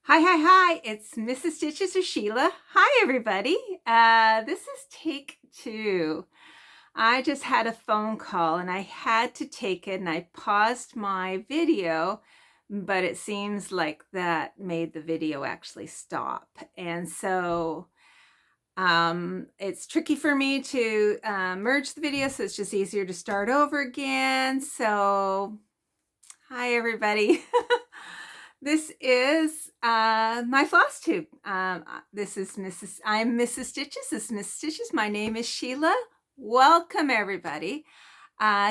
Hi, it's Mrs. Stitches or Sheila. Hi, everybody. This is take 2. I just had a phone call and I had to take it and I paused my video, but it seems like that made the video actually stop. And so it's tricky for me to merge the video, so it's just easier to start over again. So, hi, everybody. This is my floss tube. This is I'm Mrs. Stitches. This is Miss Stitches. My name is Sheila. Welcome, everybody.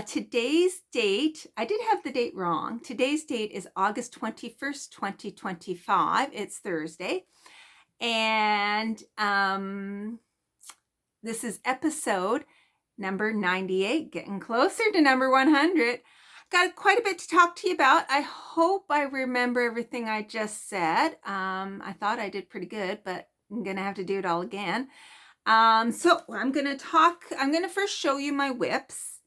Today's date, I did have the date wrong. Today's date is August 21st, 2025. It's Thursday. And this is episode number 98, getting closer to number 100. Got quite a bit to talk to you about. I hope I remember everything I just said. I thought I did pretty good, but I'm going to have to do it all again. So I'm going to first show you my whips.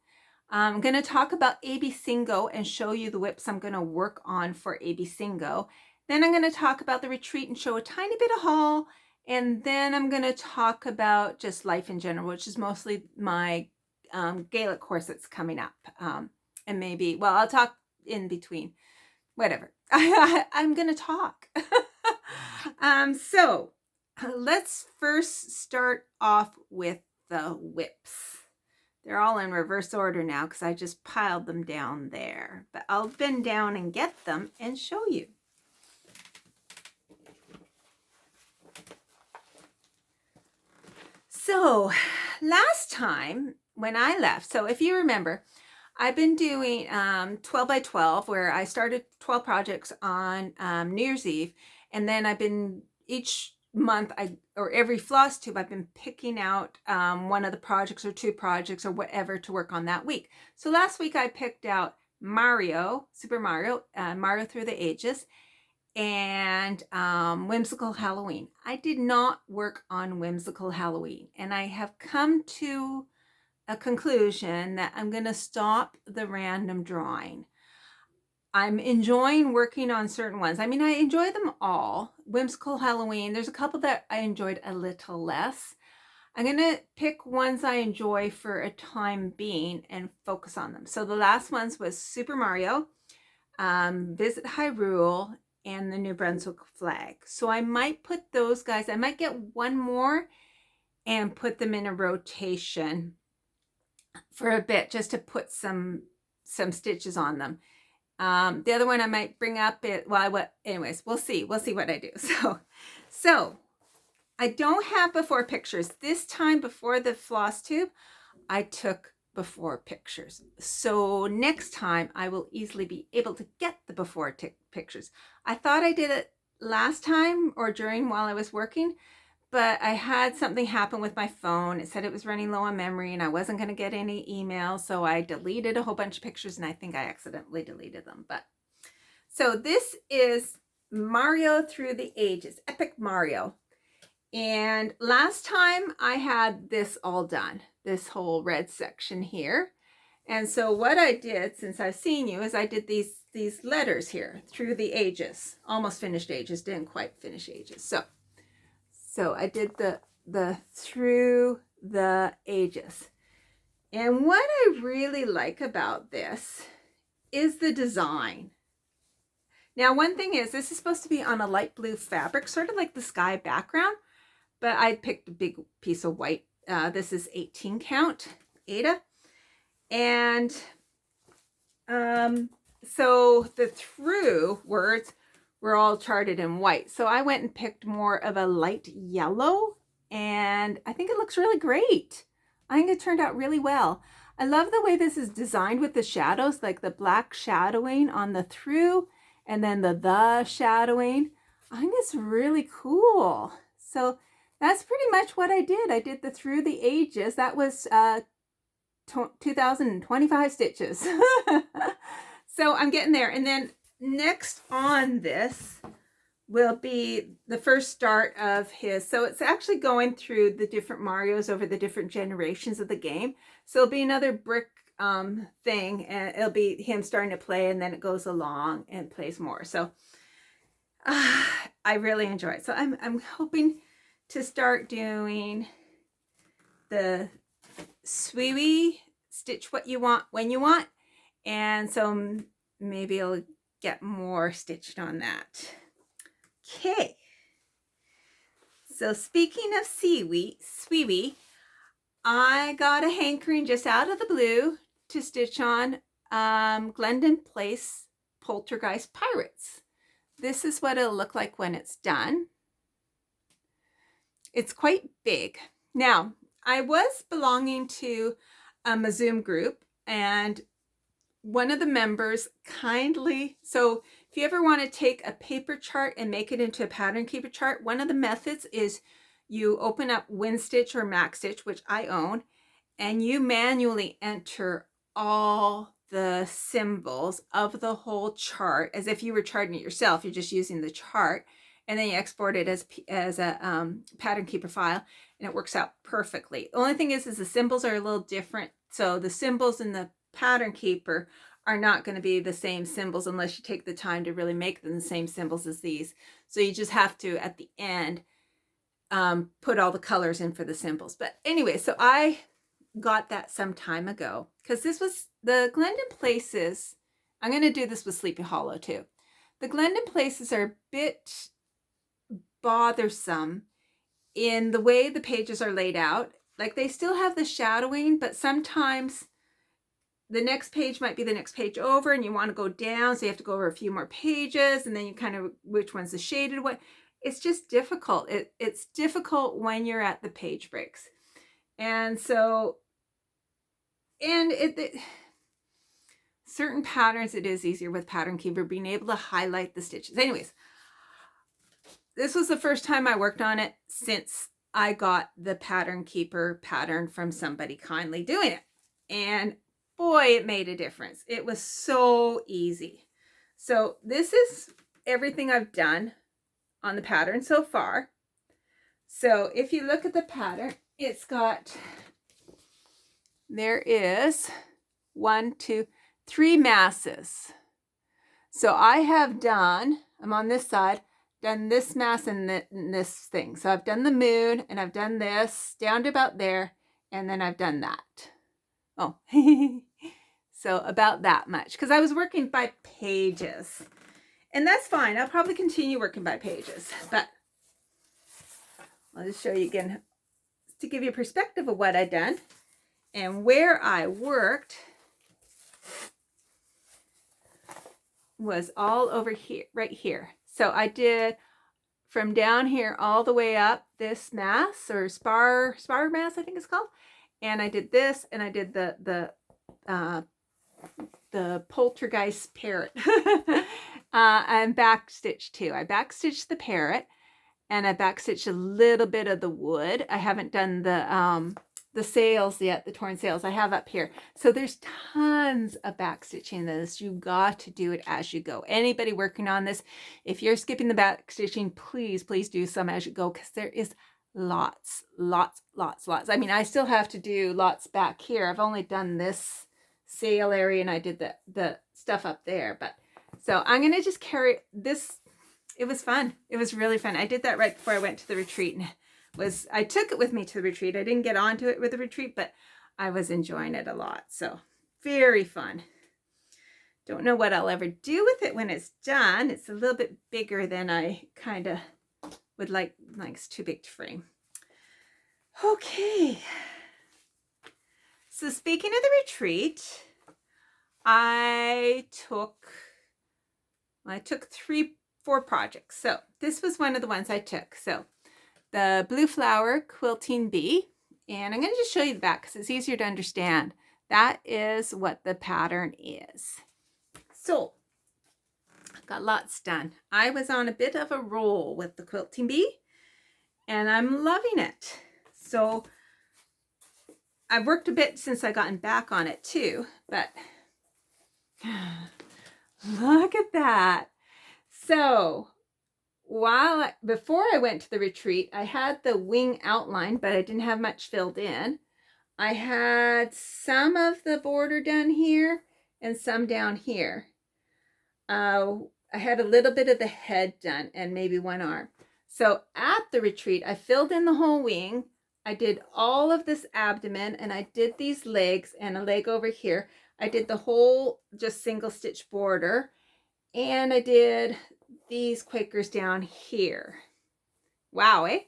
I'm going to talk about AB Singo and show you the whips I'm going to work on for AB Singo. Then I'm going to talk about the retreat and show a tiny bit of haul. And then I'm going to talk about just life in general, which is mostly my Gaelic course that's coming up. And maybe, well, I'll talk in between, whatever. I'm going to talk. So let's first start off with the whips. They're all in reverse order now because I just piled them down there. But I'll bend down and get them and show you. So last time when I left, so if you remember, I've been doing 12 by 12 where I started 12 projects on New Year's Eve. And then I've been each month or every floss tube, I've been picking out one of the projects or 2 projects or whatever to work on that week. So last week I picked out Mario, Super Mario, Mario Through the Ages, and Whimsical Halloween. I did not work on Whimsical Halloween, and I have come to a conclusion that I'm going to stop the random drawing. I'm enjoying working on certain ones. I mean, I enjoy them all. Whimsical Halloween, there's a couple that I enjoyed a little less. I'm going to pick ones I enjoy for a time being and focus on them. So the last ones was Super Mario, Visit Hyrule, and the New Brunswick flag. So I might put those guys, I might get one more and put them in a rotation for a bit just to put some stitches on them. The other one I might bring up anyways, we'll see what I do. So I don't have before pictures. This time before the floss tube, I took before pictures. So next time I will easily be able to get the before pictures. I thought I did it last time or while I was working, but I had something happen with my phone. It said it was running low on memory and I wasn't going to get any emails. So I deleted a whole bunch of pictures and I think I accidentally deleted them. But so this is Mario Through the Ages, Epic Mario. And last time I had this all done, this whole red section here. And so what I did, since I've seen you, is I did these letters here, Through the Ages, almost finished ages, didn't quite finish ages. So I did the Through the Ages. And what I really like about this is the design. Now, one thing is, this is supposed to be on a light blue fabric, sort of like the sky background, but I picked a big piece of white. This is 18 count Ada. And so the through words were all charted in white. So I went and picked more of a light yellow, and I think it looks really great. I think it turned out really well. I love the way this is designed with the shadows, like the black shadowing on the through and then the shadowing. I think it's really cool. So that's pretty much what I did. I did the Through the Ages. That was 2,025 stitches. So I'm getting there. And then next on this will be the first start of his. So it's actually going through the different Marios over the different generations of the game. So it'll be another brick thing, and it'll be him starting to play, and then it goes along and plays more. So I really enjoy it. So I'm hoping to start doing the sweetie, stitch what you want when you want, and so maybe I'll get more stitched on that. Okay, so speaking of sweetie, I got a hankering just out of the blue to stitch on Glendon Place Poltergeist Pirates. This is what it'll look like when it's done. It's quite big. Now, I was belonging to a Zoom group, and one of the members kindly, so if you ever want to take a paper chart and make it into a pattern keeper chart, one of the methods is you open up WinStitch or MaxStitch, which I own, and you manually enter all the symbols of the whole chart as if you were charting it yourself. You're just using the chart, and then you export it as a pattern keeper file, and it works out perfectly. The only thing is the symbols are a little different. So the symbols in the pattern keeper are not going to be the same symbols unless you take the time to really make them the same symbols as these. So you just have to, at the end, put all the colors in for the symbols. But anyway, so I got that some time ago because this was the Glendon Places. I'm going to do this with Sleepy Hollow too. The Glendon Places are a bit bothersome in the way the pages are laid out. Like, they still have the shadowing, but sometimes the next page might be the next page over and you want to go down, so you have to go over a few more pages, and then you kind of, which one's the shaded one. It's just difficult. It's difficult when you're at the page breaks. And so, and certain patterns, it is easier with Pattern Keeper, being able to highlight the stitches. Anyways, this was the first time I worked on it since I got the Pattern Keeper pattern from somebody kindly doing it. And boy, it made a difference. It was so easy. So this is everything I've done on the pattern so far. So if you look at the pattern, it's got, there is 1, 2, 3 masses. So I have done, I'm on this side, done this mass and this thing. So I've done the moon, and I've done this down to about there, and then I've done that. Oh, so about that much, because I was working by pages, and that's fine. I'll probably continue working by pages, but I'll just show you again to give you a perspective of what I've done and where I worked. Was all over here, right here. So I did from down here all the way up this mass, or spar mass, I think it's called. And I did this, and I did the poltergeist parrot. And backstitch too. I backstitched the parrot, and I backstitched a little bit of the wood. I haven't done the sails yet, the torn sails I have up here. So there's tons of backstitching in this. You got to do it as you go. Anybody working on this, if you're skipping the backstitching, please do some as you go, because there is lots. I mean, I still have to do lots back here. I've only done this sail area, and I did the stuff up there. But so I'm going to just carry this. It was fun. It was really fun. I did that right before I went to the retreat, and I took it with me to the retreat. I didn't get onto it with the retreat, but I was enjoying it a lot. So very fun. Don't know what I'll ever do with it when it's done. It's a little bit bigger than I kind of would like. It's too big to frame. Okay. So speaking of the retreat, I took 4 projects. So this was one of the ones I took. So the Blue Flower Quilting Bee, and I'm going to just show you the back because it's easier to understand. That is what the pattern is. So got lots done. I was on a bit of a roll with the Quilting Bee, and I'm loving it. So I've worked a bit since I gotten back on it too, but look at that. So before I went to the retreat, I had the wing outline, but I didn't have much filled in. I had some of the border done here and some down here. I I had a little bit of the head done and maybe one arm. So at the retreat, I filled in the whole wing. I did all of this abdomen, and I did these legs and a leg over here. I did the whole just single stitch border, and I did these Quakers down here. Wow, eh?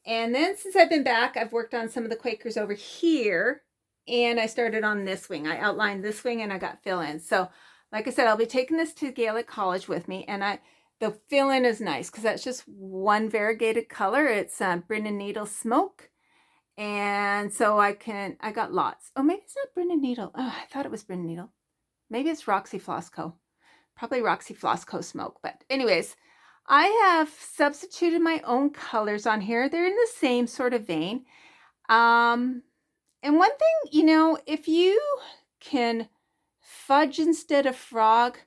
And then since I've been back, I've worked on some of the Quakers over here, and I started on this wing. I outlined this wing and I got fill-in. So like I said, I'll be taking this to Gaelic College with me, and the fill-in is nice because that's just one variegated color. It's Brennan Needle Smoke. And so I got lots. Oh, maybe it's not Brennan Needle. Oh, I thought it was Brennan Needle. Maybe it's Roxy Flossco. Probably Roxy Flossco Smoke. But anyways, I have substituted my own colors on here. They're in the same sort of vein. And one thing, you know, if you can fudge instead of frog,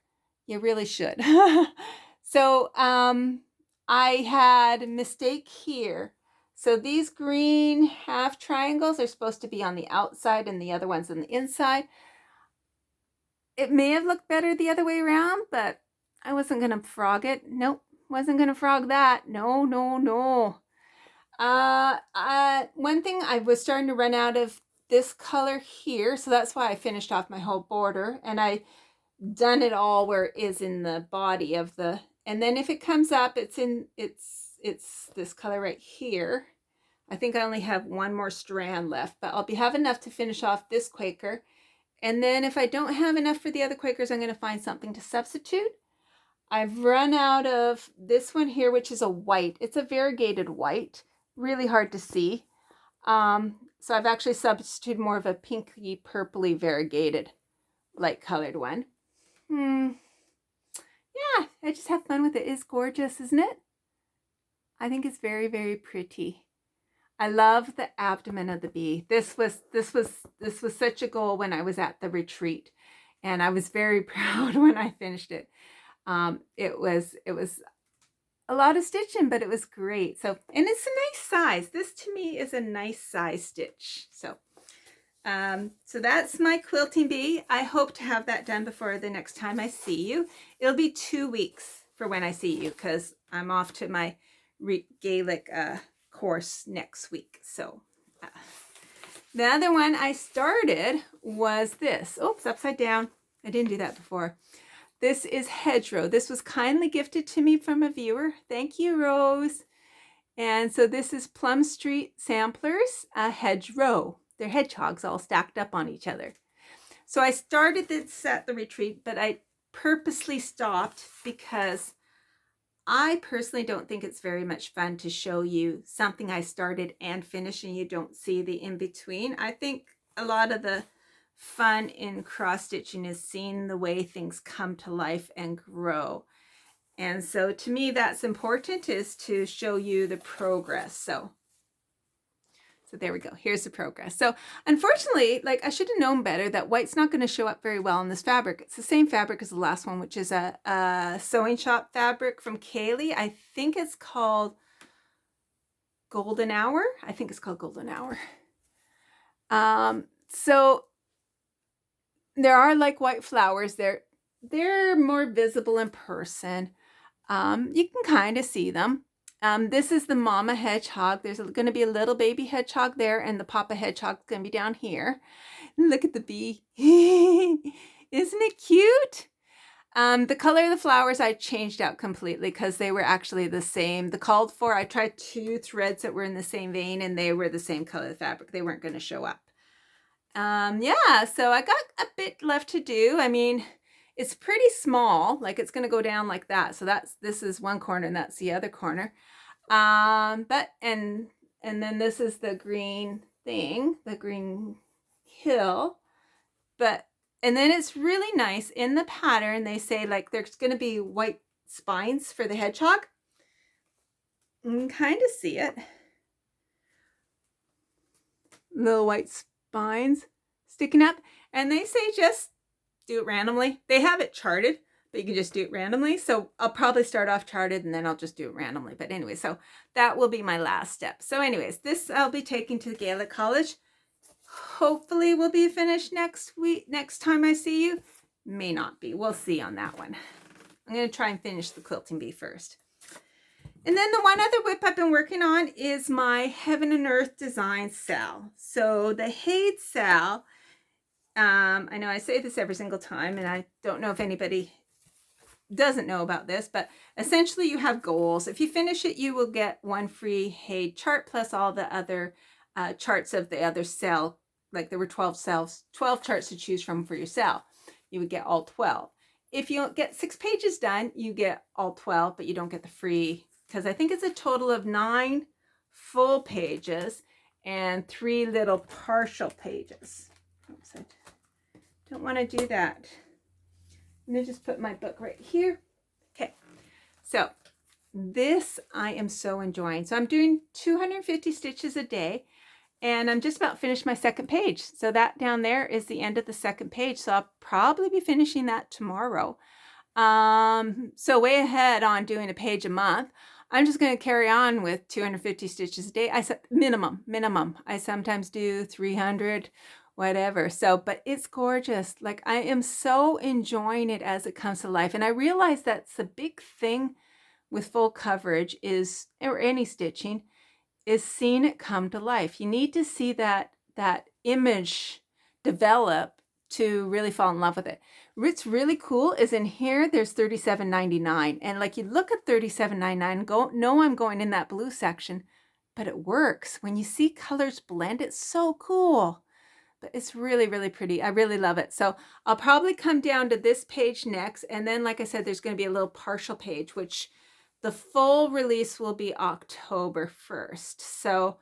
you really should. So I had a mistake here. So these green half triangles are supposed to be on the outside and the other one's on the inside. It may have looked better the other way around, but I wasn't going to frog it. Nope, wasn't going to frog that. No, no, no. One thing, I was starting to run out of this color here, so that's why I finished off my whole border, and I done it all where it is in the body of the, and then if it comes up, it's this color right here. I think I only have one more strand left, but I'll have enough to finish off this Quaker. And then if I don't have enough for the other Quakers, I'm going to find something to substitute. I've run out of this one here, which is a white. It's a variegated white, really hard to see. So I've actually substituted more of a pinky purpley variegated light colored one. Yeah, I just have fun with it. It's gorgeous, isn't it? I think it's very, very pretty. I love the abdomen of the bee. This was such a goal when I was at the retreat, and I was very proud when I finished it. It was a lot of stitching, but it was great. So, and it's a nice size. This to me is a nice size stitch. So, so that's my quilting bee. I hope to have that done before the next time I see you. It'll be 2 weeks for when I see you, because I'm off to my Gaelic course next week. So the other one I started was this. Oops, upside down. I didn't do that before. This is Hedgerow. This was kindly gifted to me from a viewer. Thank you, Rose. And so this is Plum Street Samplers, Hedgerow. They're hedgehogs all stacked up on each other. So I started this at the retreat, but I purposely stopped because I personally don't think it's very much fun to show you something I started and finished and you don't see the in-between. I think a lot of the fun in cross-stitching is seeing the way things come to life and grow. And so to me, that's important, is to show you the progress. So there we go. Here's the progress. So unfortunately, like, I should have known better that white's not going to show up very well on this fabric. It's the same fabric as the last one, which is a sewing shop fabric from Kaylee. I think it's called Golden Hour. I think it's called Golden Hour. So there are like white flowers. They're more visible in person. You can kind of see them. This is the mama hedgehog. There's going to be a little baby hedgehog there, and the papa hedgehog's going to be down here. Look at the bee. Isn't it cute? The color of the flowers I changed out completely because they were actually the same. The called for, I tried 2 threads that were in the same vein, and they were the same color of fabric. They weren't going to show up. Yeah, so I got a bit left to do. I mean, it's pretty small, like it's going to go down like that. So this is one corner and that's the other corner. And then this is the green thing, the green hill. And then it's really nice in the pattern. They say like there's going to be white spines for the hedgehog. You can kind of see it. Little white spines sticking up. And they say just do it randomly. They have it charted, but you can just do it randomly. So I'll probably start off charted and then I'll just do it randomly. But anyway, so that will be my last step. So anyways, this I'll be taking to Gaelic College. Hopefully we'll be finished next time I see you. May not be. We'll see on that one. I'm going to try and finish the quilting bee first. And then the one other whip I've been working on is my Heaven and Earth Design Cell. So the Haid Cell, I know I say this every single time, and I don't know if anybody doesn't know about this, but essentially you have goals. If you finish it, you will get one free Haid chart plus all the other charts of the other cell. Like there were 12 charts to choose from for your cell. You would get all 12. If you get 6 pages done, you get all 12, but you don't get the free, because I think it's a total of 9 full pages and 3 little partial pages. Oops, I don't want to do that. I'm going to just put my book right here. Okay, so this I am so enjoying. So I'm doing 250 stitches a day, and I'm just about finished my second page. So that down there is the end of the second page. So I'll probably be finishing that tomorrow. So way ahead on doing a page a month. I'm just going to carry on with 250 stitches a day. I said minimum. I sometimes do 300, whatever. So, but it's gorgeous. Like I am so enjoying it as it comes to life. And I realize that's a big thing with full coverage is, or any stitching, is seeing it come to life. You need to see that image develop to really fall in love with it. What's really cool is in here there's $37.99, and like you look at $37.99, go no, I'm going in that blue section, but it works when you see colors blend. It's so cool, but it's really, really pretty. I really love it. So I'll probably come down to this page next, and then like I said, there's going to be a little partial page, which the full release will be October 1st. So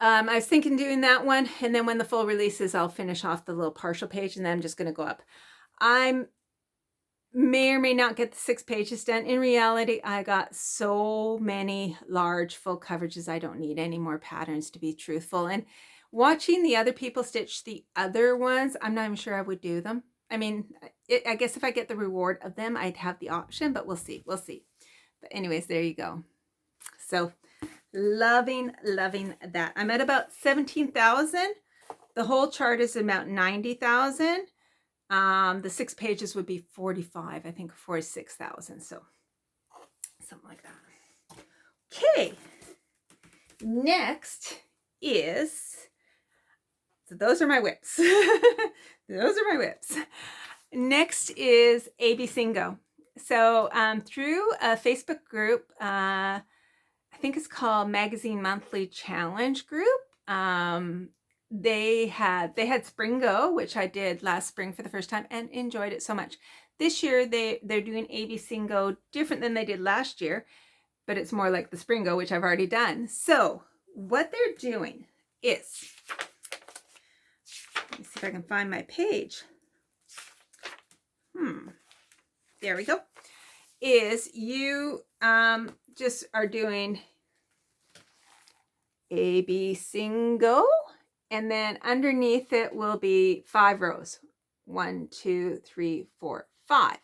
I was thinking doing that one, and then when the full release is, I'll finish off the little partial page, and then I'm just going to go up. I may or may not get the 6 pages done. In reality, I got so many large full coverages. I don't need any more patterns, to be truthful. And watching the other people stitch the other ones, I'm not even sure I would do them. I mean, I guess if I get the reward of them, I'd have the option, but we'll see. We'll see. But anyways, there you go. So loving that. I'm at about 17,000. The whole chart is about 90,000. The 6 pages would be 45, I think 46,000. So something like that. Okay. Next is, so those are my whips. Those are my whips. Next is AB Singo. So through a Facebook group, I think it's called Magazine Monthly Challenge Group. They had Springo, which I did last spring for the first time and enjoyed it so much. This year they're doing AB Singo different than they did last year, but it's more like the Springo, which I've already done. So what they're doing is, let me see if I can find my page. There we go. Is you just are doing AB Singo, and then underneath it will be 5 rows. 1, 2, 3, 4, 5.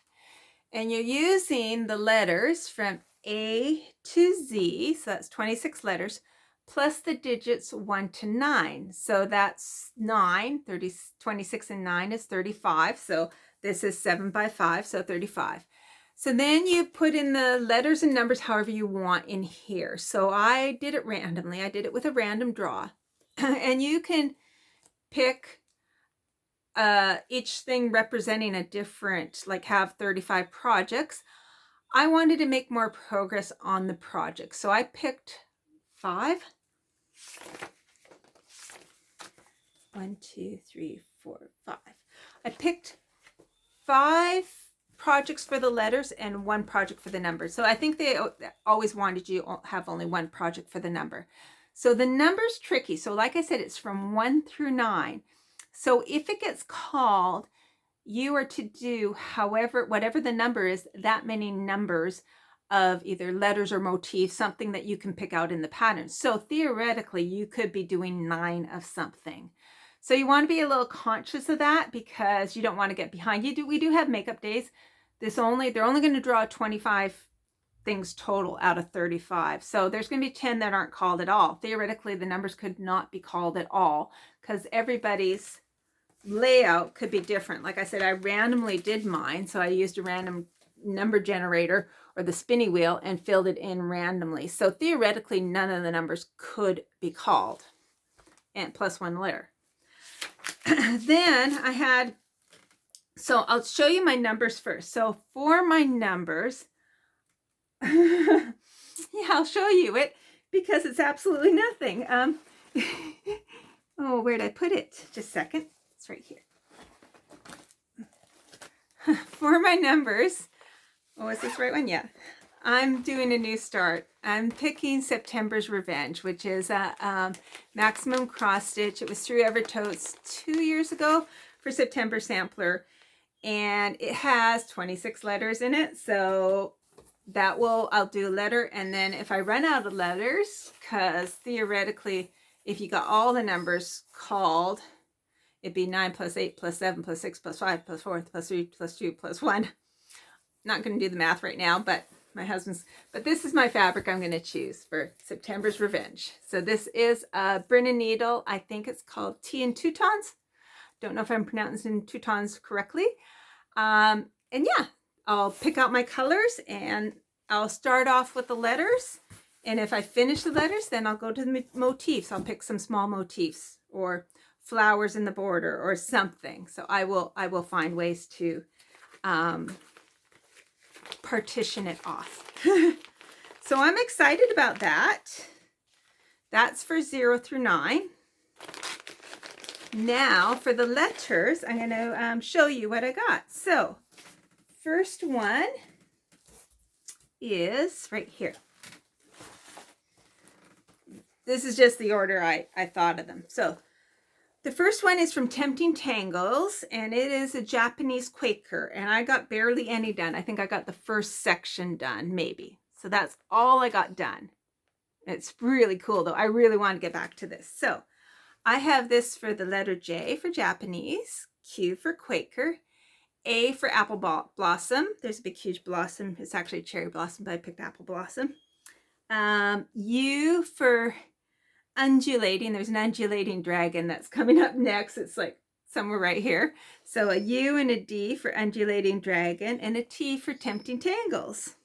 And you're using the letters from A to Z, so that's 26 letters, plus the digits 1 to 9. So that's 9, 30, 26 and 9 is 35. So this is 7 by 5, so 35. So then you put in the letters and numbers however you want in here. So I did it randomly. I did it with a random draw. And you can pick each thing representing a different, like have 35 projects. I wanted to make more progress on the project. So I picked 5. 1, 2, 3, 4, 5. I picked 5 projects for the letters and 1 project for the numbers. So I think they always wanted you to have only 1 project for the number. So the number's tricky. So like I said, it's from 1 through 9. So if it gets called, you are to do whatever the number is, that many numbers of either letters or motifs, something that you can pick out in the pattern. So theoretically, you could be doing 9 of something. So you want to be a little conscious of that because you don't want to get behind. We do have makeup days. They're only going to draw 25 things total out of 35. So there's going to be 10 that aren't called at all. Theoretically, the numbers could not be called at all because everybody's layout could be different. Like I said, I randomly did mine. So I used a random number generator or the spinny wheel and filled it in randomly. So theoretically, none of the numbers could be called, and plus one letter. Then I had, so I'll show you my numbers first. So for my numbers, yeah, I'll show you it because it's absolutely nothing. Oh, where'd I put it? Just a second. It's right here. For my numbers, oh, is this the right one? Yeah. I'm doing a new start. I'm picking September's Revenge, which is a maximum cross stitch. It was through Evertotes 2 years ago for September sampler, and it has 26 letters in it. So that I'll do a letter, and then if I run out of letters, because theoretically, if you got all the numbers called, it'd be 9 plus 8 plus 7 plus 6 plus 5 plus 4 plus 3 plus 2 plus 1. Not going to do the math right now, but but this is my fabric I'm going to choose for September's Revenge. So this is a Brennan needle. I think it's called Tea and Teutons. Don't know if I'm pronouncing Teutons correctly. And yeah, I'll pick out my colors and I'll start off with the letters. And if I finish the letters, then I'll go to the motifs. I'll pick some small motifs or flowers in the border or something. So I will find ways to partition it off. So I'm excited about that. That's for 0 through 9. Now for the letters, I'm going to show you what I got. So first one is right here. This is just the order I thought of them. So the first one is from Tempting Tangles, and it is a Japanese Quaker, and I got barely any done. I think I got the first section done, maybe. So that's all I got done. It's really cool, though. I really want to get back to this. So I have this for the letter J for Japanese, Q for Quaker, A for Apple Blossom. There's a big, huge blossom. It's actually a cherry blossom, but I picked Apple Blossom. U for Undulating. There's an undulating dragon that's coming up next. It's like somewhere right here. So a U and a D for Undulating Dragon, and a T for Tempting Tangles.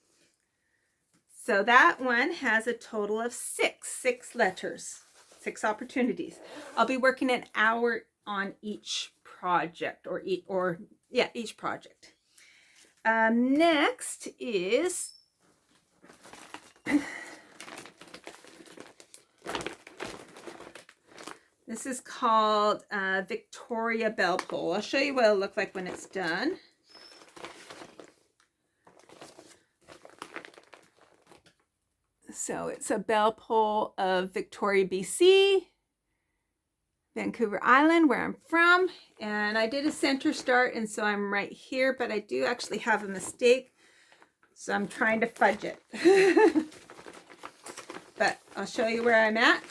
So that one has a total of six letters, 6 opportunities. I'll be working an hour on each project, each project. Next is this is called Victoria Bell Pole. I'll show you what it'll look like when it's done. So it's a bell pole of Victoria, BC, Vancouver Island, where I'm from. And I did a center start, and so I'm right here, but I do actually have a mistake. So I'm trying to fudge it. But I'll show you where I'm at.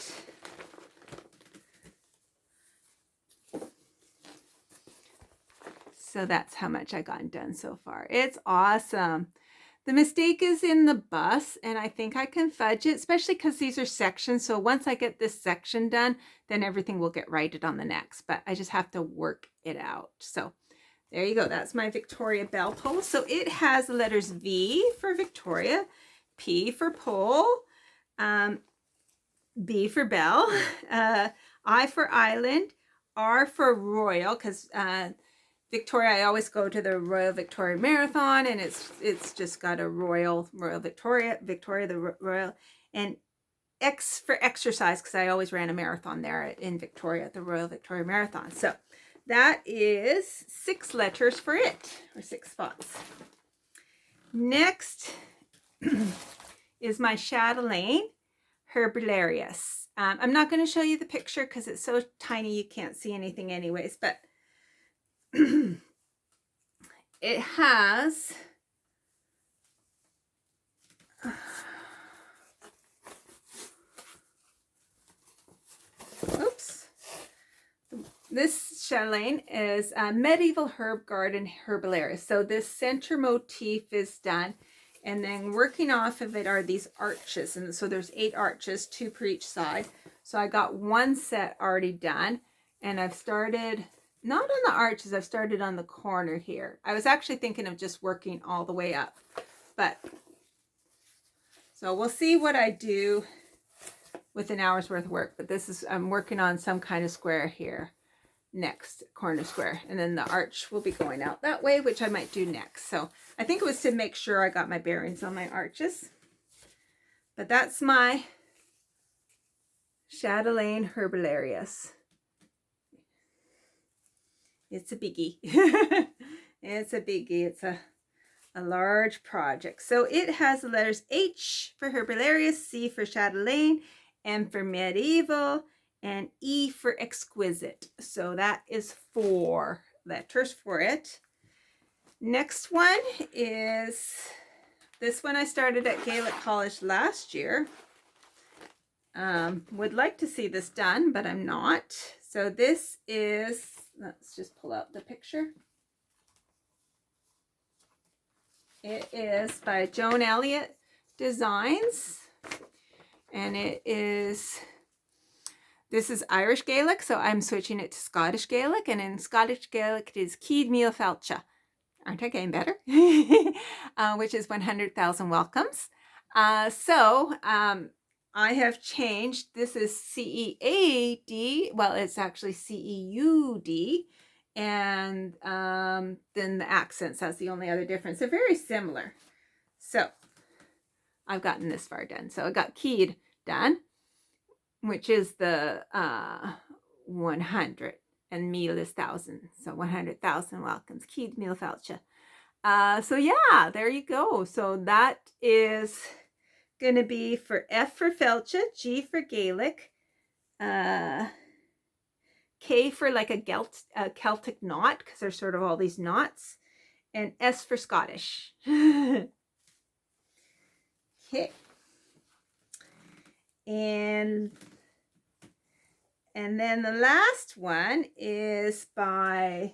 So that's how much I got done so far. It's awesome. The mistake is in the bus, and I think I can fudge it, especially because these are sections. So once I get this section done, then everything will get righted on the next. But I just have to work it out. So there you go. That's my Victoria Bell pole. So it has the letters V for Victoria, P for pole, B for bell, I for island, R for royal, because Victoria, I always go to the Royal Victoria Marathon, and it's just got a Royal Victoria the Royal, and X for exercise, because I always ran a marathon there in Victoria, the Royal Victoria Marathon. So that is 6 letters for it, or 6 spots. Next is my chatelaine Herbularius. I'm not going to show you the picture because it's so tiny you can't see anything anyways, but it has oops. This chatelaine is a medieval herb garden Herbularius. So this center motif is done, and then working off of it are these arches, and so there's 8 arches, 2 per each side. So I got 1 set already done, and I've started not on the arches. I've started on the corner here. I was actually thinking of just working all the way up, but so we'll see what I do with an hour's worth of work. But this is, I'm working on some kind of square here next, corner square, and then the arch will be going out that way, which I might do next. So I think it was to make sure I got my bearings on my arches. But that's my Chatelaine Herbularius. It's a biggie. It's a biggie. It's a large project. So it has the letters H for Herbularius, C for Chatelaine, M for medieval, and E for exquisite. So that is 4 letters for it. Next one is, this one I started at Gaelic College last year. Would like to see this done, but I'm not. So this is, let's just pull out the picture. It is by Joan Elliott Designs, and it is, this is Irish Gaelic, so I'm switching it to Scottish Gaelic, and in Scottish Gaelic it is Cíd Míle Fáilte. Aren't I getting better? Which is 100,000 welcomes. I have changed, this is CEAD, well, it's actually CEUD, and then the accents, that's the only other difference. They're very similar. So I've gotten this far done. So I got Cíd done, which is the 100, and Míle is 1,000. So 100,000 welcomes, Cíd Míle Fáilte. So yeah, there you go. So that is going to be for F for Felcha, G for Gaelic, K for like a Celtic knot, because there's sort of all these knots, and S for Scottish. Okay. And then the last one is by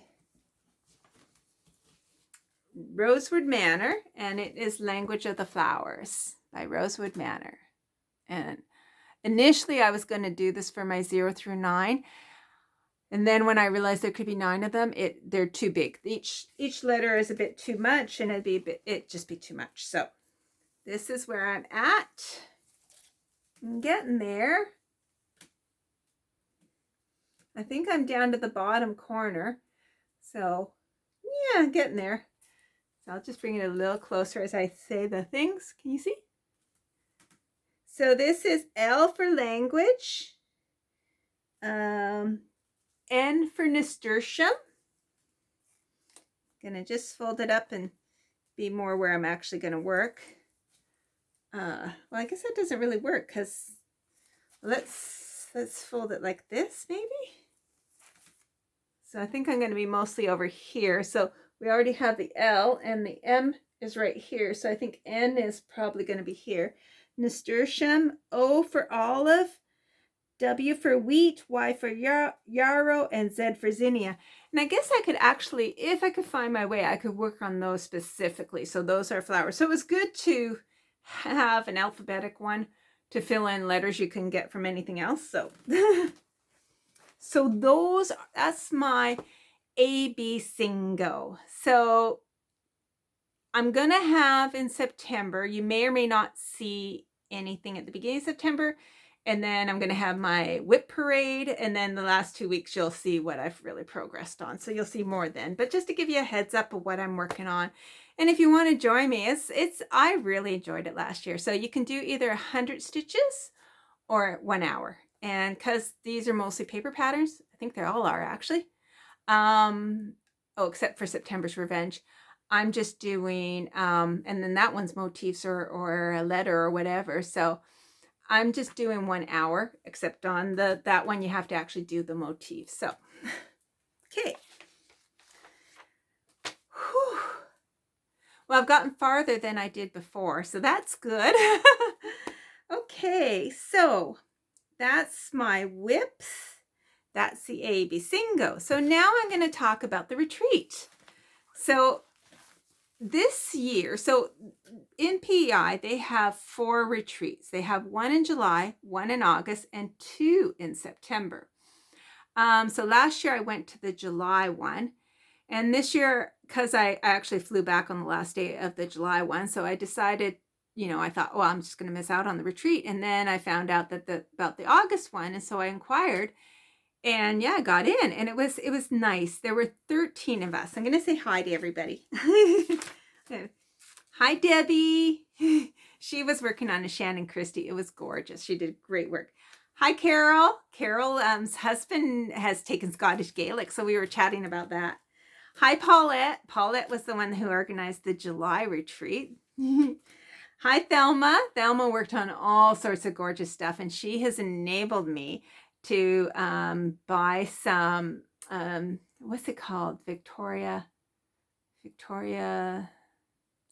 Rosewood Manor, and it is Language of the Flowers by Rosewood Manor. And initially I was going to do this for my 0 through 9, and then when I realized there could be 9 of them, they're too big. Each letter is a bit too much, and it'd just be too much. So this is where I'm at. I'm getting there. I think I'm down to the bottom corner. So yeah, getting there. So I'll just bring it a little closer as I say the things. Can you see? So this is L for language, N for nasturtium. Gonna just fold it up and be more where I'm actually gonna work. Well, I guess that doesn't really work, because let's fold it like this maybe. So I think I'm going to be mostly over here. So we already have the L, and the M is right here. So I think N is probably going to be here. Nasturtium, O for olive, W for wheat, Y for yarrow, and Z for zinnia. And I guess I could actually, if I could find my way, I could work on those specifically. So those are flowers. So it was good to have an alphabetic one to fill in letters you can get from anything else. So so that's my AB Singo. So I'm gonna have in September, you may or may not see anything at the beginning of September, and then I'm gonna have my whip parade, and then the last 2 weeks you'll see what I've really progressed on. So you'll see more then. But just to give you a heads up of what I'm working on. And if you want to join me, I really enjoyed it last year. So you can do either 100 stitches or 1 hour. And because these are mostly paper patterns, I think they all are actually. Except for September's Revenge. I'm just doing, and then that one's motifs or a letter or whatever. So I'm just doing 1 hour, except on that one you have to actually do the motifs. So, okay. Whew. Well, I've gotten farther than I did before, so that's good. Okay, so that's my whips. That's the AB Singo. So now I'm going to talk about the retreat. So this year, so in PEI, they have 4 retreats. They have 1 in July, 1 in August, and 2 in September. So last year I went to the July one, and this year, because I actually flew back on the last day of the July one, so I decided, I thought, well, I'm just going to miss out on the retreat. And then I found out that about the August one, and so I inquired, and yeah, I got in, and it was nice. There were 13 of us. I'm going to say hi to everybody. Hi, Debbie. She was working on a Shannon Christie. It was gorgeous. She did great work. Hi, Carol. Carol's husband has taken Scottish Gaelic, so we were chatting about that. Hi, Paulette. Paulette was the one who organized the July retreat. Hi, Thelma. Thelma worked on all sorts of gorgeous stuff, and she has enabled me to buy some, what's it called? Victoria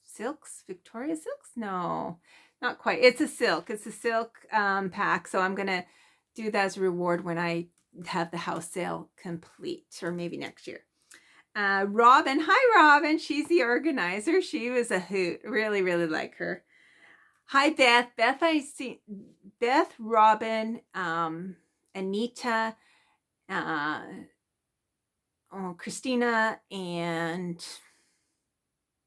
silks? Victoria silks? No, not quite. It's a silk. It's a silk pack. So I'm going to do that as a reward when I have the house sale complete, or maybe next year. Robin. Hi, Robin. She's the organizer. She was a hoot. Really, really like her. Hi, Beth. Beth, Robin, Anita, Christina, and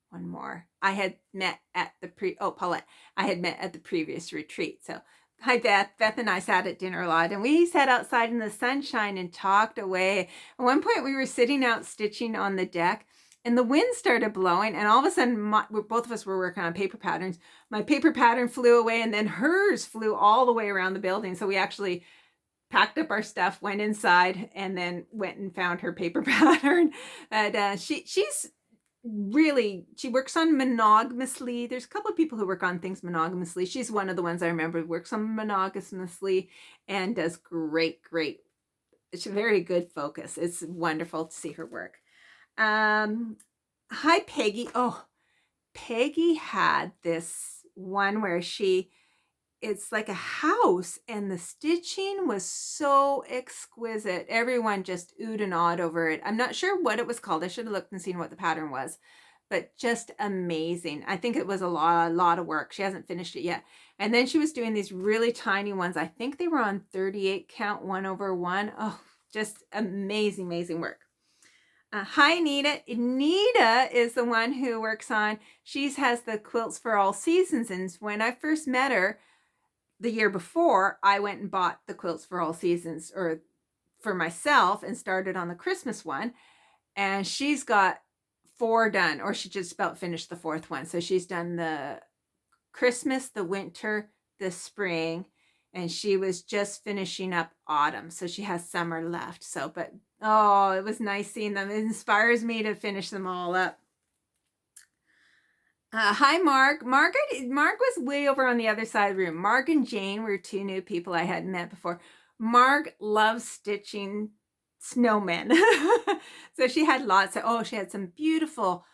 one more. I had met at the Paulette. I had met at the previous retreat. So hi, Beth. Beth and I sat at dinner a lot, and we sat outside in the sunshine and talked away. At one point, we were sitting out stitching on the deck, and the wind started blowing, and all of a sudden, both of us were working on paper patterns. My paper pattern flew away, and then hers flew all the way around the building. So we actually packed up our stuff, went inside, and then went and found her paper pattern. But she's really, she works on monogamously. There's a couple of people who work on things monogamously. She's one of the ones I remember works on monogamously and does great. It's a very good focus. It's wonderful to see her work. Hi, Peggy. Oh, Peggy had this one where it's like a house, and the stitching was so exquisite. Everyone just oohed and awed over it. I'm not sure what it was called. I should have looked and seen what the pattern was, but just amazing. I think it was a lot of work. She hasn't finished it yet. And then she was doing these really tiny ones. I think they were on 38 count 1/1. Oh, just amazing work. Hi, Anita. Anita is the one who works on, she has the quilts for all seasons. And when I first met her, the year before, I went and bought the quilts for all seasons, or for myself, and started on the Christmas one. And she's got 4 done, or she just about finished the 4th one. So she's done the Christmas, the winter, the spring, and she was just finishing up autumn. So she has summer left. So, but oh, it was nice seeing them. It inspires me to finish them all up. Hi, Mark. Mark was way over on the other side of the room. Mark and Jane were 2 new people I hadn't met before. Mark loves stitching snowmen. So she had she had some beautiful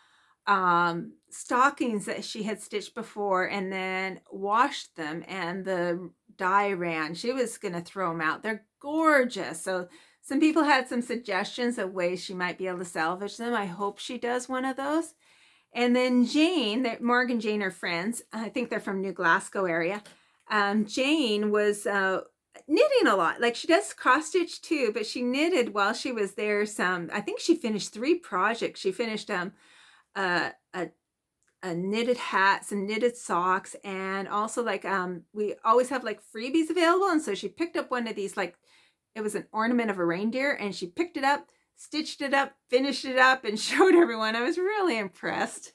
stockings that she had stitched before and then washed them, and the dye ran. She was going to throw them out. They're gorgeous. So some people had some suggestions of ways she might be able to salvage them. I hope she does one of those. And then Jane, Mark and Jane are friends. I think they're from New Glasgow area. Jane was knitting a lot. Like, she does cross stitch too, but she knitted while she was there. I think she finished 3 projects. She finished a knitted hat, some knitted socks, and also we always have like freebies available. And so she picked up one of these, like, it was an ornament of a reindeer, and she picked it up, stitched it up, finished it up, and showed everyone. I was really impressed.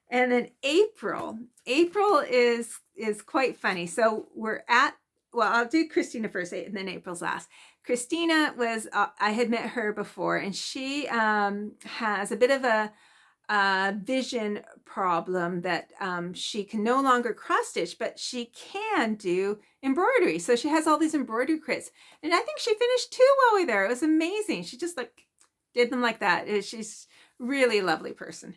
And then April is quite funny. So I'll do Christina first, and then April's last. Christina was, I had met her before, and she has a bit of a vision problem that she can no longer cross stitch, but she can do embroidery. So she has all these embroidery kits, and I think she finished 2 while we were there. It was amazing. She just did them like that. She's really a lovely person.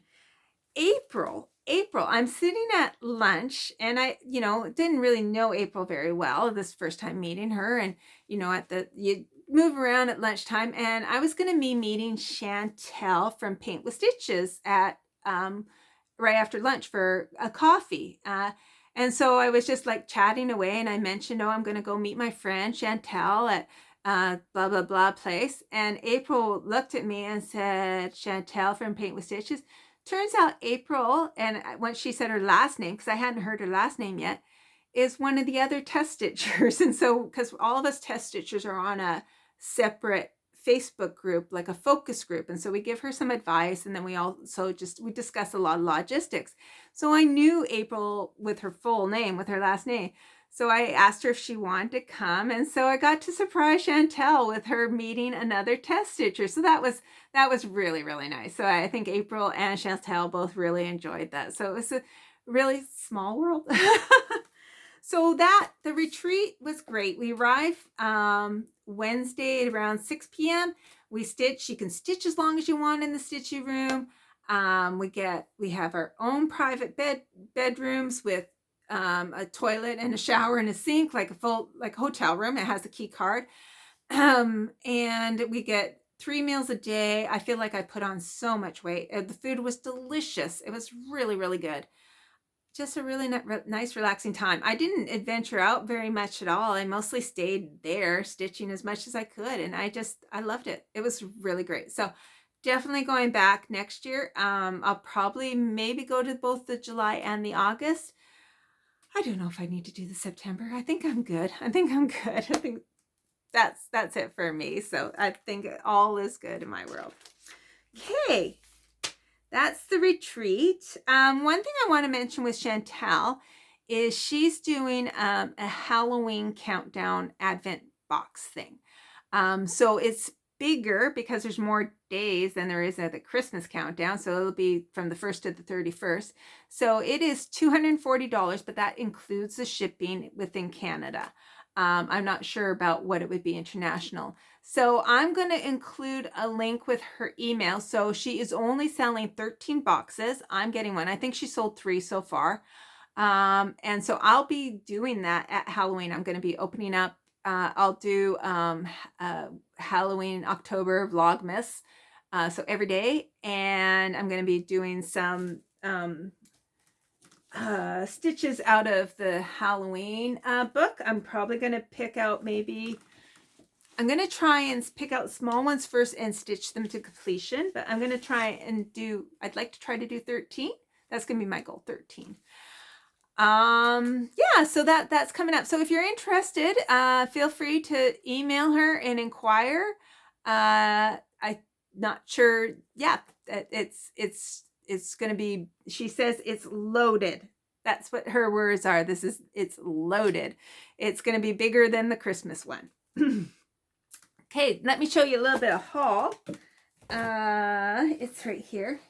April, I'm sitting at lunch, and I, didn't really know April very well this first time meeting her. And, you move around at lunchtime, and I was going to be meeting Chantal from Paint with Stitches at, right after lunch for a coffee. And so I was just chatting away, and I mentioned, I'm going to go meet my friend Chantal at blah, blah, blah place. And April looked at me and said, Chantal from Paint with Stitches. Turns out April, and once she said her last name, because I hadn't heard her last name yet, is one of the other test stitchers. And so, because all of us test stitchers are on a separate Facebook group, like a focus group. And so we give her some advice, and then we also we discuss a lot of logistics. So I knew April with her full name, with her last name. So I asked her if she wanted to come. And so I got to surprise Chantal with her meeting another test stitcher. So that was really, really nice. So I think April and Chantal both really enjoyed that. So it was a really small world. So the retreat was great. We arrived Wednesday at around 6 p.m. We stitched. You can stitch as long as you want in the stitchy room. We have our own private bedrooms with a toilet and a shower and a sink, like a full hotel room. It has a key card. And we get 3 meals a day. I feel like I put on so much weight. The food was delicious. It was really, really good. Just a really nice, relaxing time. I didn't adventure out very much at all. I mostly stayed there stitching as much as I could. And I loved it. It was really great. So definitely going back next year. I'll probably maybe go to both the July and the August. I don't know if I need to do the September. I think I'm good. I think that's it for me. So I think all is good in my world. Okay. That's the retreat. One thing I want to mention with Chantal is she's doing a Halloween countdown Advent box thing. So it's bigger because there's more days than there is at the Christmas countdown. So it'll be from the 1st to the 31st. So it is $240, but that includes the shipping within Canada. I'm not sure about what it would be international. So I'm going to include a link with her email. So she is only selling 13 boxes. I'm getting one. I think she sold 3 so far. And so I'll be doing that at Halloween. I'm going to be opening up. I'll do Halloween October Vlogmas. So every day. And I'm going to be doing some stitches out of the Halloween book. I'm probably going to pick out I'm going to try and pick out small ones first and stitch them to completion, but I'm going to try and I'd like to try to do 13. That's going to be my goal, 13. Yeah, so that's coming up. So if you're interested, feel free to email her and inquire. I'm not sure. Yeah, it's going to be, she says it's loaded. That's what her words are. It's loaded. It's going to be bigger than the Christmas one. Okay, let me show you a little bit of haul. It's right here.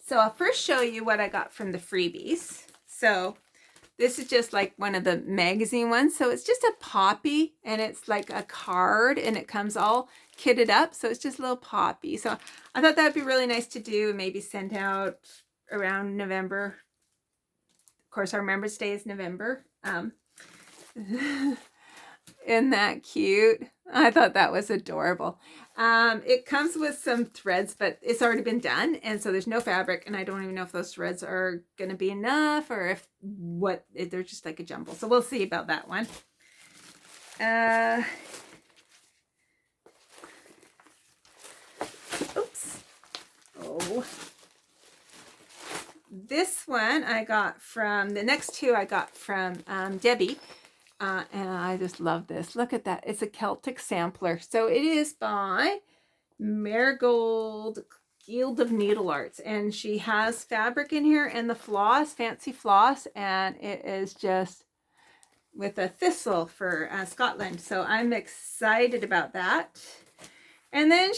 So I'll first show you what I got from the freebies. So this is just like one of the magazine ones. So it's just a poppy and it's like a card and it comes all kitted up. So it's just a little poppy. So I thought that would be really nice to do and maybe send out around November. Of course, our Remembrance Day is November. Isn't that cute? I thought that was adorable. It comes with some threads, but it's already been done. And so there's no fabric. And I don't even know if those threads are going to be enough or if they're just like a jumble. So we'll see about that one. Oops. Oh. This one I got from, the next two I got from Debbie. And I just love this. Look at that. It's a Celtic sampler. So it is by Marigold Guild of Needle Arts. And she has fabric in here and the floss, fancy floss. And it is just with a thistle for Scotland. So I'm excited about that. And then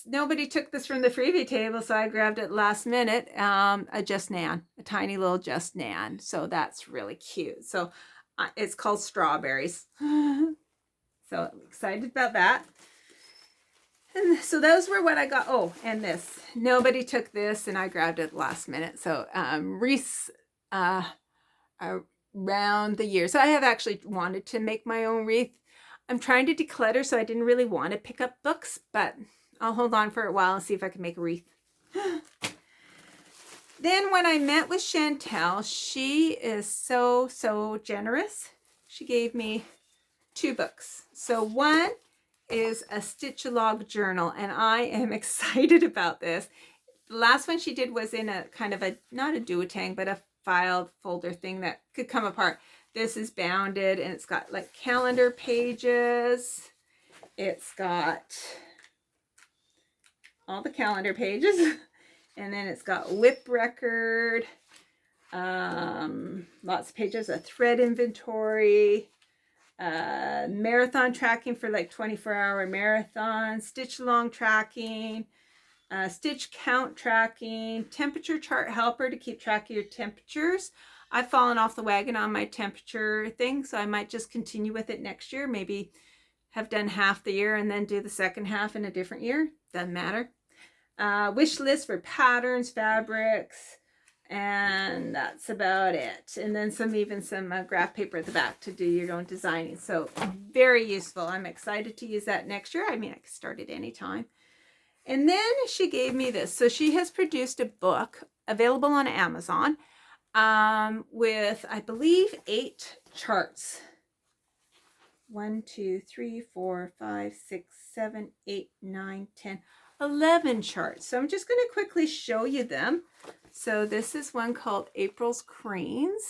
nobody took this from the freebie table, so I grabbed it last minute, a Just Nan, a tiny little Just Nan. So that's really cute. So it's called Strawberries. So I'm excited about that. And so those were what I got. Oh, and this. Nobody took this, and I grabbed it last minute. So wreaths around the year. So I have actually wanted to make my own wreath. I'm trying to declutter, so I didn't really want to pick up books, but I'll hold on for a while and see if I can make a wreath. Then when I met with Chantal, she is so generous. She gave me 2 books. So one is a stitch-a-log journal, and I am excited about this. The last one she did was in a kind of a, not a duotang, but a filed folder thing that could come apart. This is bounded, and it's got like calendar pages. It's got all the calendar pages. And then it's got whip record, lots of pages, a thread inventory, marathon tracking for like 24-hour marathon, stitch along tracking, stitch count tracking, temperature chart helper to keep track of your temperatures. I've fallen off the wagon on my temperature thing, so I might just continue with it next year. Maybe have done half the year and then do the second half in a different year. Doesn't matter. Wish list for patterns, fabrics, and that's about it. And then some graph paper at the back to do your own designing. So very useful. I'm excited to use that next year. I mean, I can start it anytime. And then she gave me this. So she has produced a book available on Amazon with, I believe, 8 charts. 1, 2, 3, 4, 5, 6, 7, 8, 9, 10, 11 charts. So I'm just going to quickly show you them. So this is one called April's Cranes.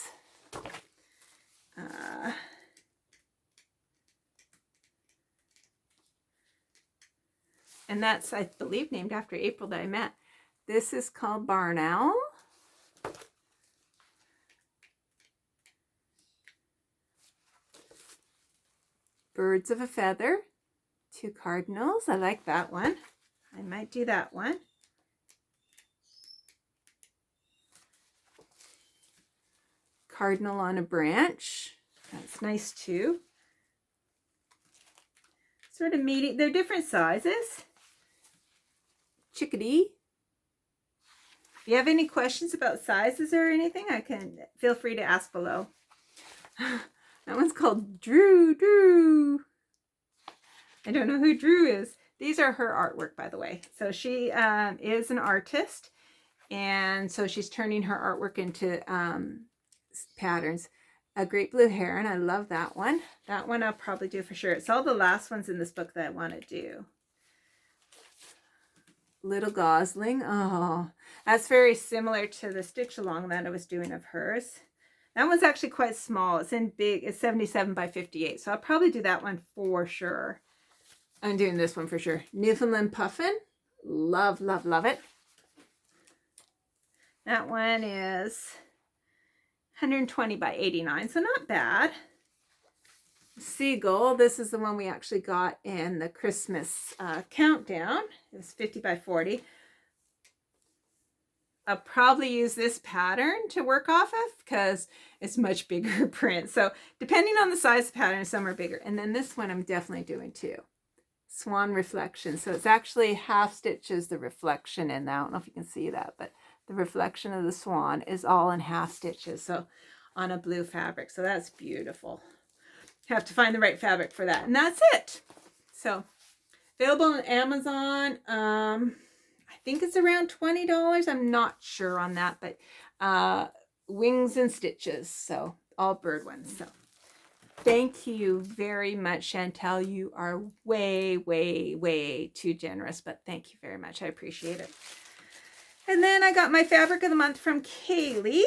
And that's, I believe, named after April that I met. This is called Barn Owl. Birds of a Feather. 2 cardinals. I like that one. I might do that one. Cardinal on a branch. That's nice too. Sort of medium. They're different sizes. Chickadee. If you have any questions about sizes or anything, I can feel free to ask below. That one's called Drew. I don't know who Drew is. These are her artwork, by the way. So she is an artist, and so she's turning her artwork into patterns. A Great Blue Heron. I love that one. That one I'll probably do for sure. It's all the last ones in this book that I want to do. Little Gosling. Oh, that's very similar to the stitch along that I was doing of hers. That one's actually quite small. It's in big. It's 77 by 58. So I'll probably do that one for sure. I'm doing this one for sure. Newfoundland Puffin. Love, love, love it. That one is 120 by 89. So not bad. Seagull. This is the one we actually got in the Christmas countdown. It was 50 by 40. I'll probably use this pattern to work off of because it's much bigger print. So depending on the size of the pattern, some are bigger. And then this one I'm definitely doing too. Swan Reflection. So it's actually half stitches the reflection in that. I don't know if you can see that, but the reflection of the swan is all in half stitches. So on a blue fabric. So that's beautiful. Have to find the right fabric for that. And that's it. So available on Amazon. I think it's around $20. I'm not sure on that, but Wings and Stitches. So all bird ones. So thank you very much, Chantal. You are way, way, way too generous, but thank you very much. I appreciate it. And then I got my fabric of the month from Kaylee.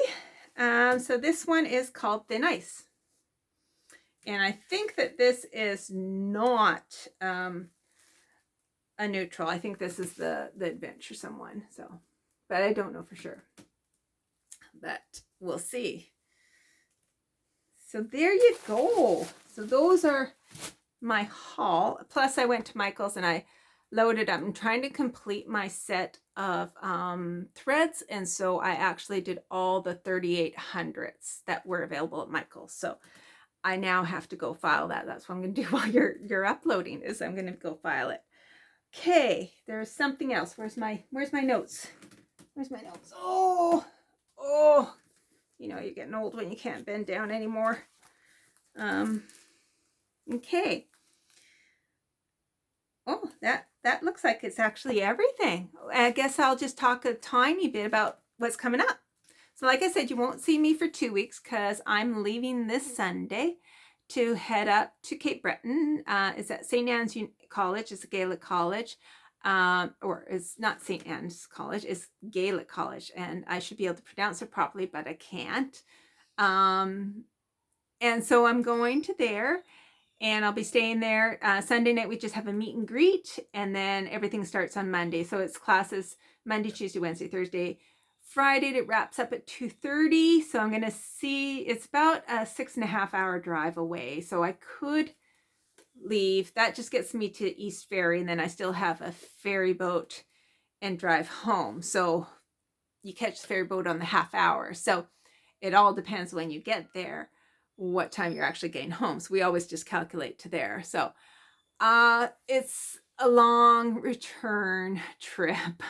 So this one is called Thin Ice. And I think that this is not a neutral. I think this is the adventuresome one. So, but I don't know for sure. But we'll see. So there you go. So those are my haul. Plus I went to Michael's and I loaded up. I'm trying to complete my set of threads. And so I actually did all the 3800s that were available at Michael's. So I now have to go file that. That's what I'm going to do while you're uploading is I'm going to go file it. Okay, there's something else. Where's my notes? Where's my notes? Oh, you know, you're getting old when you can't bend down anymore. Okay. Oh, that looks like it's actually everything. I guess I'll just talk a tiny bit about what's coming up. So like I said, you won't see me for 2 weeks because I'm leaving this Sunday to head up to Cape Breton. It's at St. Anne's College. It's a Gaelic college. Or it's not St. Anne's College. It's Gaelic College. And I should be able to pronounce it properly, but I can't. And so I'm going to there. And I'll be staying there. Sunday night, we just have a meet and greet. And then everything starts on Monday. So it's classes Monday, Tuesday, Wednesday, Thursday, Friday. It wraps up at 2:30. So I'm going to see, it's about a 6.5 hour drive away. So I could leave. That just gets me to East Ferry. And then I still have a ferry boat and drive home. So you catch the ferry boat on the half hour. So it all depends when you get there, what time you're actually getting home. So we always just calculate to there. So it's a long return trip.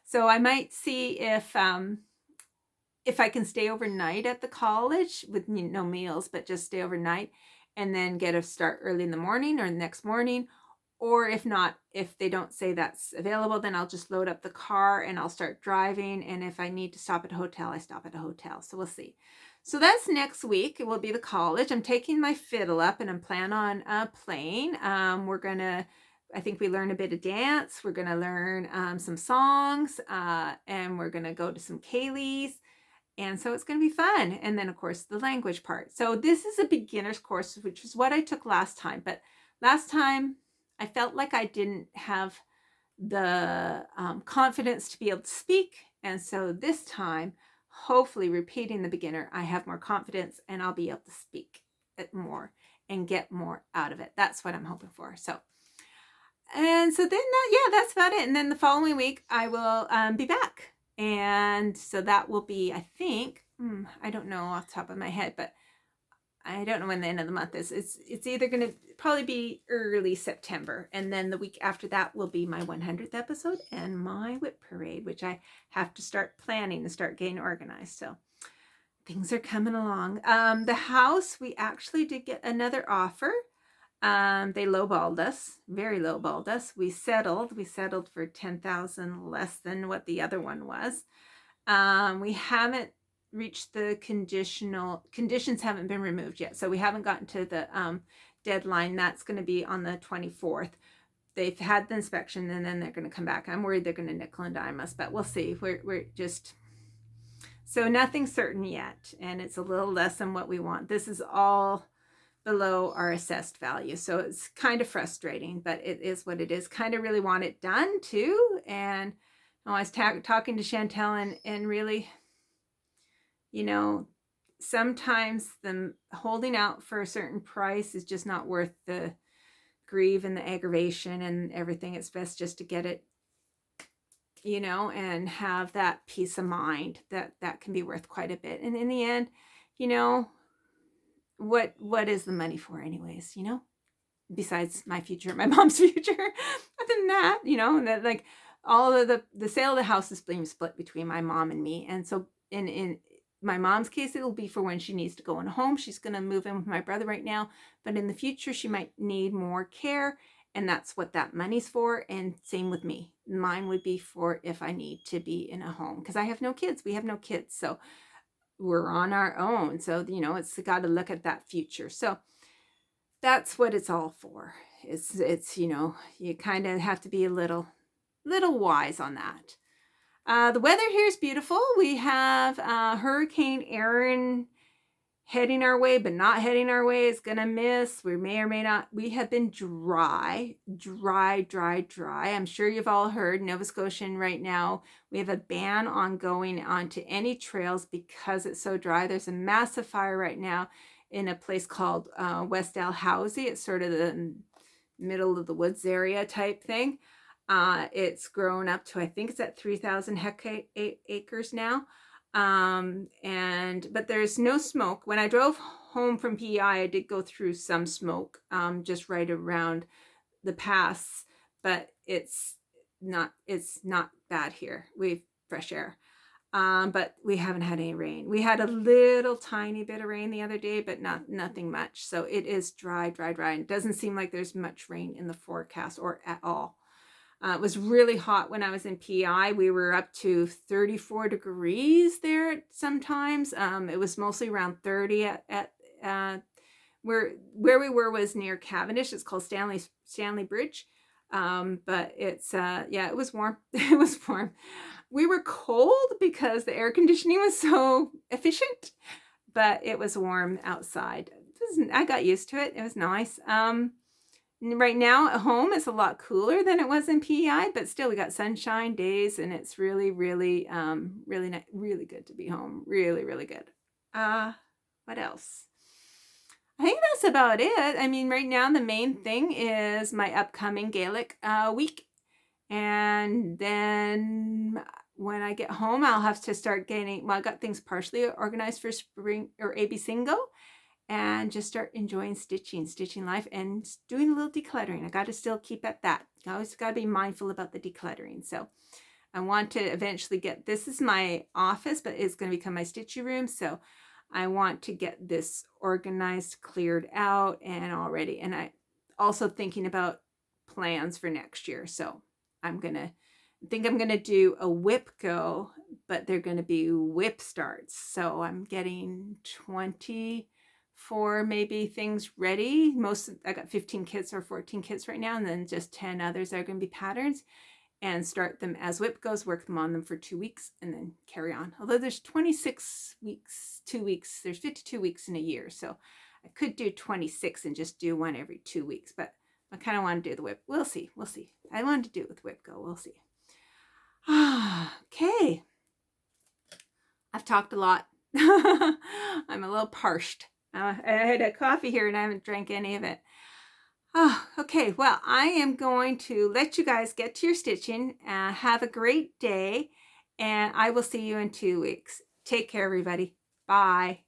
So I might see if I can stay overnight at the college with no meals, but just stay overnight and then get a start early in the morning or the next morning. Or if not, if they don't say that's available, then I'll just load up the car and I'll start driving. And if I need to stop at a hotel, I stop at a hotel. So we'll see. So that's next week. It will be the college. I'm taking my fiddle up and I'm planning on playing. We're going to, I think we learn a bit of dance. We're going to learn some songs and we're going to go to some ceilidhs. And so it's going to be fun. And then, of course, the language part. So this is a beginner's course, which is what I took last time. But last time, I felt like I didn't have the confidence to be able to speak. And so this time, hopefully repeating the beginner, I have more confidence and I'll be able to speak it more and get more out of it. That's what I'm hoping for. So, and so then, that's about it. And then the following week, I will be back. And so that will be, I think, I don't know off the top of my head, but I don't know when the end of the month is. It's either going to probably be early September. And then the week after that will be my 100th episode and my whip parade, which I have to start planning and start getting organized. So things are coming along. The house, we actually did get another offer. They lowballed us, very lowballed us. We settled for $10,000 less than what the other one was. We haven't reached the conditions haven't been removed yet. So we haven't gotten to the deadline. That's going to be on the 24th. They've had the inspection and then they're going to come back. I'm worried they're going to nickel and dime us, but we'll see. We're just, so nothing certain yet. And it's a little less than what we want. This is all below our assessed value. So it's kind of frustrating, but it is what it is. Kind of really want it done too. And I was talking to Chantal and really, sometimes the holding out for a certain price is just not worth the grief and the aggravation and everything. It's best just to get it, and have that peace of mind that can be worth quite a bit. And in the end, what is the money for anyways, besides my future, my mom's future. Other than that, that like all of the sale of the house is being split between my mom and me. And so in my mom's case, it'll be for when she needs to go in a home. She's going to move in with my brother right now, but in the future, she might need more care. And that's what that money's for. And same with me. Mine would be for if I need to be in a home because I have no kids. We have no kids. So we're on our own. So, it's got to look at that future. So that's what it's all for. It's you kind of have to be a little wise on that. The weather here is beautiful. We have Hurricane Erin heading our way, but not heading our way. It's going to miss. We may or may not. We have been dry. I'm sure you've all heard Nova Scotian right now. We have a ban on going onto any trails because it's so dry. There's a massive fire right now in a place called West Dalhousie. It's sort of the middle of the woods area type thing. It's grown up to, I think it's at 3,000 acres now. But there's no smoke. When I drove home from PEI, I did go through some smoke, just right around the pass, but it's not bad here. We've fresh air. But we haven't had any rain. We had a little tiny bit of rain the other day, but nothing much. So it is dry. And it doesn't seem like there's much rain in the forecast or at all. It was really hot when I was in PI. We were up to 34 degrees there sometimes. It was mostly around 30 at where we were was near Cavendish. It's called Stanley Bridge. But it's yeah, it was warm. It was warm. We were cold because the air conditioning was so efficient, but it was warm outside. I got used to it. It was nice. Right now at home it's a lot cooler than it was in PEI, but still we got sunshine days, and it's really, really, really good to be home. Really, really good. What else? I think that's about it. I mean, right now the main thing is my upcoming Gaelic week, and then when I get home, I'll have to start getting. Well, I got things partially organized for spring or AB Singo, and just start enjoying stitching life, and doing a little decluttering. I got to still keep at that. I always got to be mindful about the decluttering. So I want to eventually get. This is my office, but it's going to become my stitchy room. So I want to get this organized, cleared out, and already. And I also thinking about plans for next year. So I'm gonna do a whip go, but they're gonna be whip starts. So I'm getting 24 maybe things ready. I got 15 kits or 14 kits right now, and then just 10 others that are gonna be patterns, and start them as whip goes, work them on them for 2 weeks, and then carry on. Although there's 26 weeks, 2 weeks, there's 52 weeks in a year. So I could do 26 and just do one every 2 weeks, but I kind of want to do the whip. We'll see. I want to do it with whip go. We'll see. Okay. I've talked a lot. I'm a little parched. I had a coffee here and I haven't drank any of it. Oh, okay. Well, I am going to let you guys get to your stitching. Have a great day, and I will see you in 2 weeks. Take care, everybody. Bye.